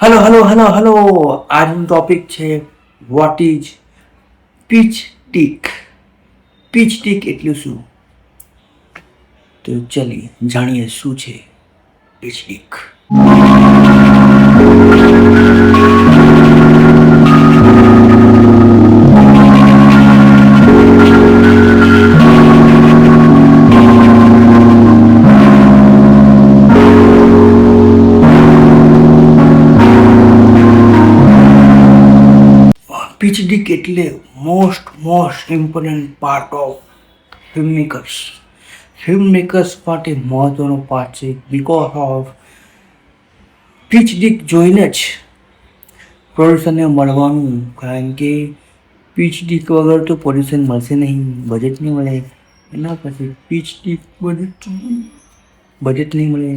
Hello hello hello hello. આજનું topic છે what is pitch deck. Pitch deck એટલે શું? તો ચલીએ જાણીએ શું છે પીચ ટીક. પીચ ટીક એટલે most important part of film makers. Film makers માટે મહત્વનો પાર્ટ છે બીકોઝ ઓફ પીચ ડીક જોઈને જ પ્રોડ્યુસરને મળવાનું, કારણ કે પીચ ડીક વગર તો પ્રોડ્યુસર મળશે નહીં, બજેટ નહીં મળે. એના પછી પીચ ડીક બજેટ નહીં મળે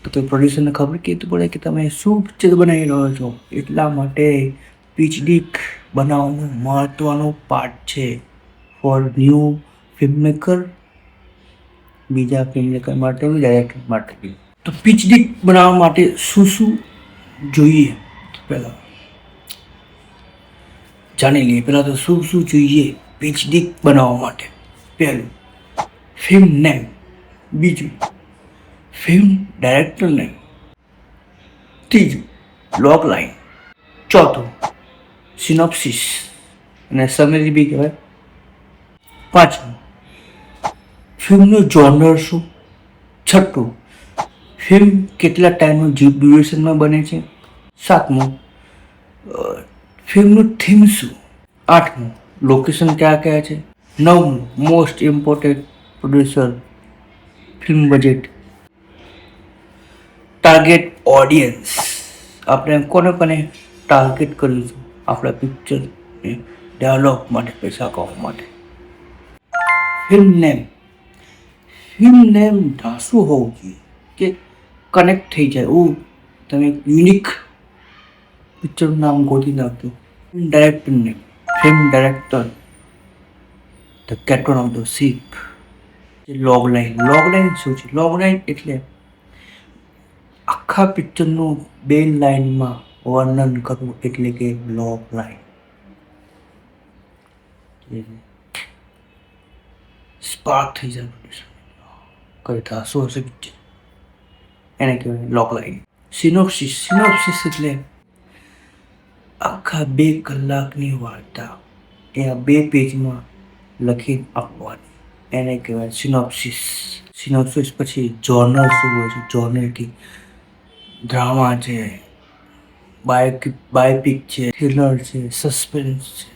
તો પ્રોડ્યુસરને ખબર કેવી પડે કે તમે શું પિક્ચર બનાવી રહ્યો છો. એટલા માટે પીચ ડીક બનાવવાનું મહત્વનો પાર્ટ છે ફોર ન્યૂ ફિલ્મ મેકર, બીજા ફિલ્મ મેકર માટે બી, ડાયરેક્ટર માટે બી. તો પીચ ડીક બનાવવા માટે શું શું જોઈએ પહેલાં જાણી લઈએ. પહેલાં તો શું શું જોઈએ પીચ ડીક બનાવવા માટે? પહેલું, ફિલ્મ નેમ. બીજું, ફિલ્મ ડાયરેક્ટર નેમ. ત્રીજું, લોગ લાઇન. ચોથું, સિનોપ્સિસ અને સમરી બી કહેવાય. પાંચમું, ફિલ્મનું જોનર શું. છઠ્ઠું, ફિલ્મ કેટલા ટાઈમનું ડ્યુરેશનમાં બને છે. સાતમું, ફિલ્મનું થીમ શું. આઠમું, લોકેશન કયા કયા છે. નવમું, most important producer, film budget, target audience. આપણે કોને કોને ટાર્ગેટ કરીશું આપણા પિક્ચરને ડેવલપ માટે, પૈસા કમાવા માટે. Film name. ફિલ્મ નેમ શું હોવું જોઈએ કે કનેક્ટ થઈ જાય. તમે યુનિક પિક્ચરનું નામ ગોતી નાખજો. Film director name. Film director, the captain of the ship. Log line. Log line શું છે? લોગ લાઇન એટલે આખા પિક્ચરનું 2 લાઇનમાં વર્ણન કરવું, એટલે કે લોગ લાઇન. સ્પાર્ક થઈ જાય કઈ શું હશે પિક્ચર, એને કહેવાય લોગ લાઇન. સિનોપ્સિસ. સિનોપ્સિસ એટલે આખા 2 કલાકની વાર્તા એ 2 પેજમાં લખી આપવાની, એને કહેવાય સિનોપ્સિસ. સિનોપ્સિસ પછી જોનર શું હોય છે? જોનર કે ડ્રામા છે, બાયોપિક છે, થ્રિલર છે, સસ્પેન્સ છે,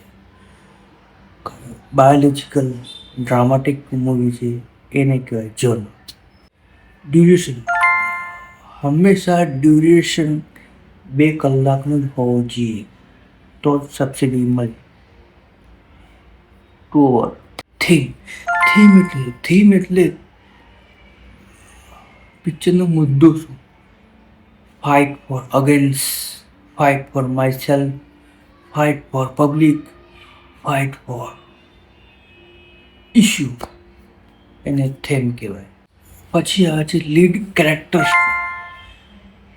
બાયોલોજિકલ ડ્રામાટિક મૂવી છે, એને કહેવાય જોનર. ડ્યુરેશન. હંમેશા ડ્યુરેશન 2 કલાકનું જ હોવું જોઈએ તો સબસિડી મળે. 2 અવર. થીમ. થીમ એટલે પિક્ચરનો મુદ્દો શું. Fight for against, fight for my self, fight for public, fight for issue, એને થીમ કહેવાય. પછી આવે છે લીડ કેરેક્ટર્સ.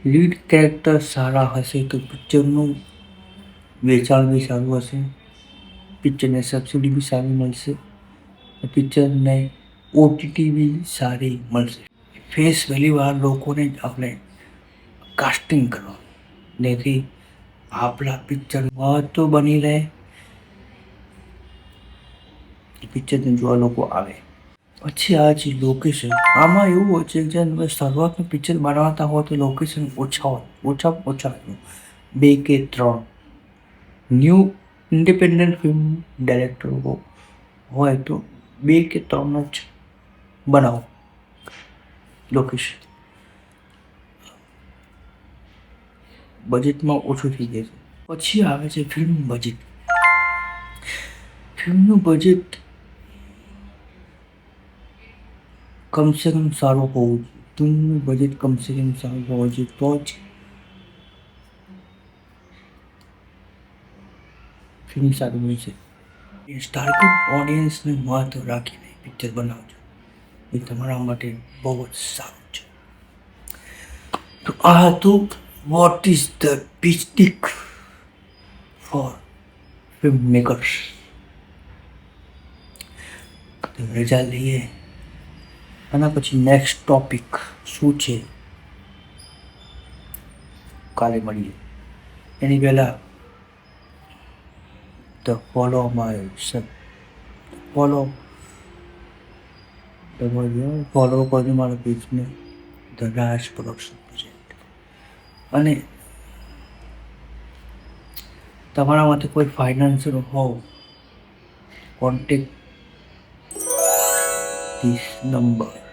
લીડ કેરેક્ટર સારા હશે તો પિક્ચરનું વેચાણ બી સારું હશે, પિક્ચરને સબસિડી બી સારી મળશે, પિક્ચરને ઓટીટી બી સારી મળશે. ફેસ વેલ્યુવાળા લોકોને જ આપણે કાસ્ટિંગ કરવાનું, જેથી આપણા પિક્ચર મહત્વ બની રહે, પિક્ચરને જોવા લોકો આવે. પછી આવે છે લોકેશન. આમાં એવું હોય છે કે જ્યારે તમે શરૂઆતનું પિક્ચર બનાવતા હોય તો લોકેશન ઓછામાં ઓછા 2 કે 3. ન્યૂ ઇન્ડિપેન્ડન્ટ ફિલ્મ ડાયરેક્ટર હોય તો 2 કે 3 જ બનાવો લોકેશન. બજેટમાં ઓછું થઈ જાય છે. પછી આવે છે ફિલ્મ બજેટ. ફિલ્મનું બજેટ કમસે કમ સારું હોવું જોઈએ. ફિલ્મનું બજેટ કમસે કમ સારું હોવું જોઈએ તો જ ફિલ્મ સારું બનશે. ટાર્ગેટ ઓડિયન્સને મહત્વ રાખીને પિક્ચર બનાવજો, એ તમારા માટે બહુ જ સારું છે. તો આ હતું What is the big for filmmakers? તો રજા લઈએ. આના પછી નેક્સ્ટ ટોપિક શું છે કાલે મળીએ. એની પહેલાં ધ ફોલો માય ફોલો કરજો મારા પેજને ધ રાજ પ્રોડક્શન પ્રોજેક્ટ. અને તમારામાંથી કોઈ ફાઇનાન્સર હોવ, કોન્ટેક્ટ ધીસ નંબર